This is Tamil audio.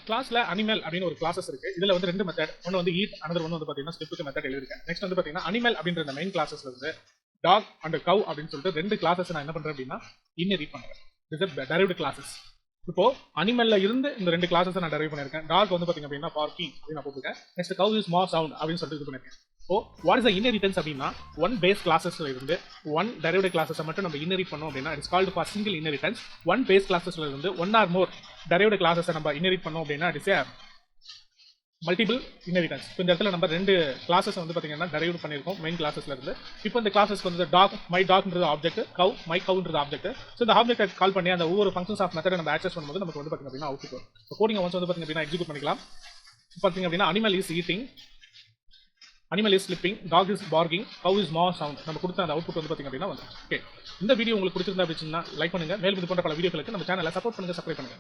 கிளாஸ்ல அனிமல் அப்படின்னு ஒரு கிளாஸஸ் இருக்கு. இதுல வந்து ரெண்டு மெத்தட், ஒன்னு வந்து ஈட், another ஒன்னு வந்து பாத்தீங்கன்னா ஸ்கிரிப்ட் மெத்தட் எழுதிருக்கேன். நெக்ஸ்ட் வந்து பாத்தீங்கன்னா அனிமல் அப்படின்ற இந்த மெயின் கிளாஸஸ்ல இருந்து டாக் அண்ட் கவ் அப்படின்னு சொல்லிட்டு ரெண்டு கிளாஸஸ் நான் என்ன பண்றேன் அப்படின்னா இன்ஹெரிட் பண்றேன். இது டெரைவ்டு கிளாஸஸ். இப்போ அனிமல்ல இருந்து இந்த ரெண்டு கிளாஸஸ் நான் டெரைவ் பண்ணிருக்கேன். டாக் வந்து பாத்தீங்க அப்படின்னா பார்க்கிங் அப்படின்னு நான் போட்டுருக்கேன். நெக்ஸ்ட் கவ் இஸ் மா சவுண்ட் அப்படின்னு சொல்லிட்டு இது பண்ணிருக்கேன். இப்போ வாட் இஸ் த இன்ஹெரிட்டன்ஸ் அப்படின்னா ஒன் பேஸ் கிளாஸஸ்ல இருந்து ஒன் டெரைவ்டு கிளாஸஸ் மட்டும் நம்ம இன்ஹெரிட் பண்ணோம் அப்படின்னா it's called for single inheritance. One base கிளாஸஸ்ல இருந்து one or more derived classes நம்ம இன்ஹெரிட் பண்ணோம் அப்படின்னா இட்ஸ் ஏ மல்டிபிள் இன்ஹெரிட்டன்ஸ். இப்போ இந்த இடத்துல நம்ம ரெண்டு கிளாஸஸ் வந்து பாத்தீங்கன்னா டெரைவ் பண்ணிருக்கோம் மெயின் கிளாஸஸ்ல இருந்து. இப்போ இந்த கிளாஸஸ்க்கு வந்து டாக், மை டாக்ன்றது ஆப்ஜெக்ட், கவ், மை கவ்ன்றது ஆப்ஜெக்ட். ஸோ இந்த ஆப்ஜெக்ட் கால் பண்ணி அந்த ஒவ்வொரு ஃபங்க்ஷன்ஸ் ஆஃப் மெத்தட் நம்ம ஆக்சஸ் பண்ணும்போது நமக்கு வந்து பாத்தீங்க அப்படின்னா அவுட்புட் வரும். இப்போ கோடிங் ஒன்ஸ் வந்து பாத்தீங்க அப்படின்னா எக்ஸிக்யூட் பண்ணிக்கலாம். பாத்தீங்க அப்படின்னா animal is eating, animal is sleeping, dog is barking, cow is மா சவுண்ட். நம்ம கொடுத்த அந்த அவுட்புட் வந்து பாத்தீங்க அப்படின்னா வந்து ஓகே. இந்த வீடியோ உங்களுக்கு பிடிச்சிருந்தா அப்படின்னா லைக் பண்ணுங்க. மேலும் இது போன்ற பல வீடியோக்களுக்கு நம்ம சேனலை சப்போர்ட் பண்ணுங்க, சப்ஸ்கிரைப் பண்ணுங்க.